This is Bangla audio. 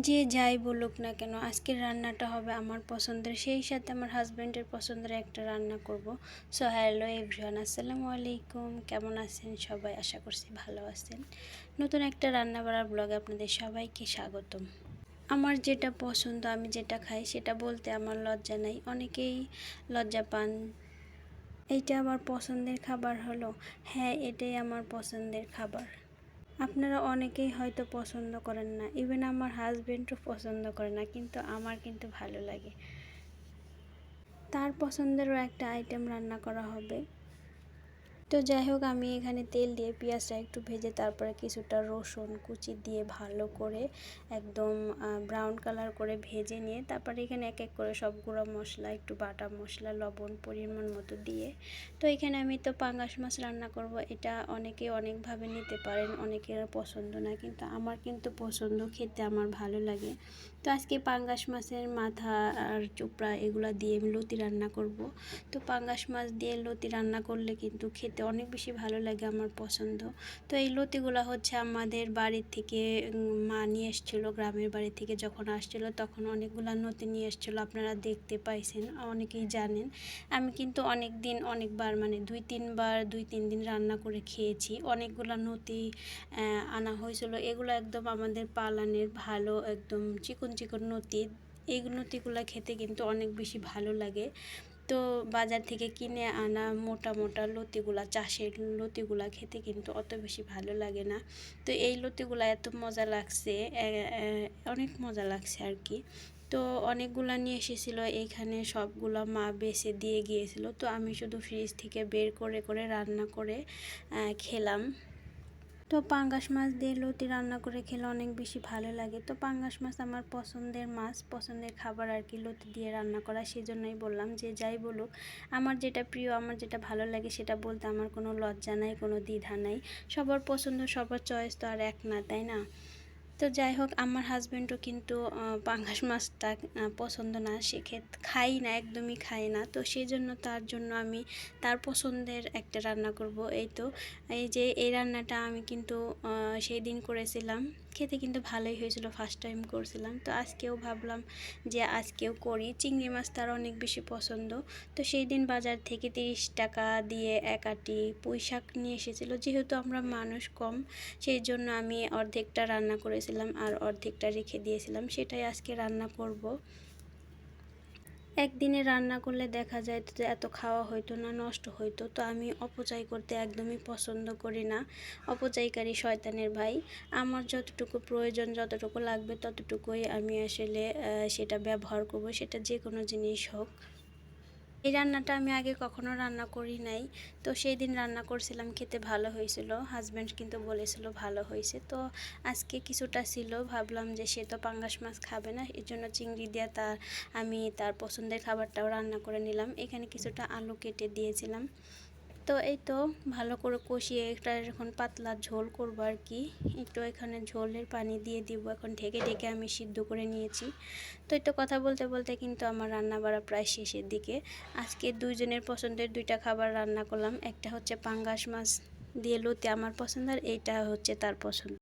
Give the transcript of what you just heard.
যে যাই বলুক না কেন আজকের রান্নাটা হবে আমার পছন্দের, সেই সাথে আমার হাজব্যান্ডের পছন্দের একটা রান্না করব। সো হ্যালো এভরিওয়ান, আসসালামু আলাইকুম। কেমন আছেন সবাই? আশা করছি ভালো আছেন। নতুন একটা রান্না করার ব্লগে আপনাদের সবাইকে স্বাগতম। আমার যেটা পছন্দ, আমি যেটা খাই সেটা বলতে আমার লজ্জা নাই। অনেকেই লজ্জা পান। এইটা আমার পছন্দের খাবার হলো, হ্যাঁ এটাই আমার পছন্দের খাবার। আপনারা অনেকেই হয়তো পছন্দ করেন না, ইভেন আমার হাজবেন্ডও পছন্দ করে না, কিন্তু আমার কিন্তু ভালো লাগে। তার পছন্দেরও একটা আইটেম রান্না করা হবে। তো যাই হোক, আমি এখানে তেল দিয়ে পেঁয়াজটা একটু ভেজে তারপরে কিছুটা রসুন কুচি দিয়ে ভালো করে একদম ব্রাউন কালার করে ভেজে নিয়ে তারপরে এখানে এক এক করে সব গুঁড়ো মশলা, একটু বাটা মশলা, লবণ পরিমাণ মতো দিয়ে, তো এখানে আমি তো পাঙ্গাস মাছ রান্না করব। এটা অনেকে অনেকভাবে নিতে পারেন, অনেকের পছন্দ না, কিন্তু আমার কিন্তু পছন্দ, খেতে আমার ভালো লাগে। তো আজকে পাঙ্গাস মাছের মাথা আর চোপড়া এগুলো দিয়ে আমি লতি রান্না করব। তো পাঙ্গাস মাছ দিয়ে লতি রান্না করলে কিন্তু খেতে অনেক বেশি ভালো লাগে, আমার পছন্দ। তো এই লতিগুলো হচ্ছে আমাদের বাড়ির থেকে মা নিয়ে এসেছিলো, গ্রামের বাড়ি থেকে যখন আসছিলো তখন অনেকগুলো লতি নিয়ে এসেছিলো। আপনারা দেখতে পাইছেন, অনেকেই জানেন। আমি কিন্তু অনেকবার মানে দুই তিন দিন রান্না করে খেয়েছি। অনেকগুলো লতি আনা হয়েছিল। এগুলো একদম আমাদের পালানের ভালো, একদম চিকন চিকন লতি। এই লতিগুলো খেতে কিন্তু অনেক বেশি ভালো লাগে। তো বাজার থেকে কিনে আনা মোটা মোটা লতিগুলা, চাষের লতিগুলা খেতে কিন্তু অত বেশি ভালো লাগে না। তো এই লতিগুলা এত মজা লাগছে, অনেক মজা লাগছে আর কি। তো অনেকগুলা নিয়ে এসেছিলো, এইখানে সবগুলা মা বেছে দিয়ে গিয়েছিল। তো আমি শুধু ফ্রিজ থেকে বের করে করে রান্না করে খেলাম। তো পাঙ্গাস মাছ দিয়ে লতি রান্না করে খেলে অনেক বেশি ভালো লাগে। তো পাঙ্গাস মাছ আমার পছন্দের মাছ, পছন্দের খাবার আর কি, লতি দিয়ে রান্না করা। সেজন্যই বললাম যে যাই বলুক, আমার যেটা প্রিয়, আমার যেটা ভালো লাগে সেটা বলতে আমার কোনো লজ্জা নাই, কোনো দ্বিধা নাই। সবার পছন্দ, সবার চয়েস তো আর এক না, তাই না? তো যাই হোক, আমার হাজব্যান্ডও কিন্তু পাঙ্গাস মাছটা পছন্দ না, সে খাই না, একদমই খায় না। তো সেই জন্য তার জন্য আমি তার পছন্দের একটা রান্না করব। এই যে এই রান্নাটা আমি কিন্তু সেই দিন করেছিলাম, খেতে কিন্তু ভালোই হয়েছিল, ফার্স্ট টাইম করছিলাম। তো আজকেও ভাবলাম যে আজকেও করি। চিংড়ি মাছ তার অনেক বেশি পছন্দ। তো সেই দিন বাজার থেকে 30 টাকা দিয়ে এক আটি পুঁই শাক নিয়ে এসেছিলো। যেহেতু আমরা মানুষ কম, সেই জন্য আমি অর্ধেকটা রান্না করেছিলাম আর অর্ধেকটা রেখে দিয়েছিলাম, সেটাই আজকে রান্না করব। একদিনে রান্না করলে দেখা যায় যে এত খাওয়া হইতো না, নষ্ট হইতো। তো আমি অপচয় করতে একদমই পছন্দ করি না, অপচয়কারী শয়তানের ভাই। আমার যতটুকু প্রয়োজন, যতটুকু লাগবে ততটুকুই আমি আসলে সেটা ব্যবহার করব, সেটা যে কোনো জিনিস হোক। এই রান্নাটা আমি আগে কখনো রান্না করি নাই। তো সেই দিন রান্না করছিলাম, খেতে ভালো হয়েছিল। হাজব্যান্ড কিন্তু বলেছিল ভালো হয়েছে। তো আজকে কিছুটা ছিল, ভাবলাম যে সে তো পাঙ্গাস মাছ খাবে না, এর জন্য চিংড়ি দিয়ে আমি তার পছন্দের খাবারটাও রান্না করে নিলাম। এখানে কিছুটা আলু কেটে দিয়েছিলাম। তো এই তো ভালো করে কষিয়ে একটা এখন পাতলা ঝোল করবো আর কি। একটু এখানে ঝোলের পানি দিয়ে দিব, এখন ঢেকে ঢেকে আমি সিদ্ধ করে নিয়েছি। তো এই তো কথা বলতে বলতে কিন্তু আমার রান্না বাড়া প্রায় শেষের দিকে। আজকে দুইজনের পছন্দের দুইটা খাবার রান্না করলাম। একটা হচ্ছে পাঙ্গাস মাছ দিয়ে লতি আমার পছন্দ, আর এইটা হচ্ছে তার পছন্দ।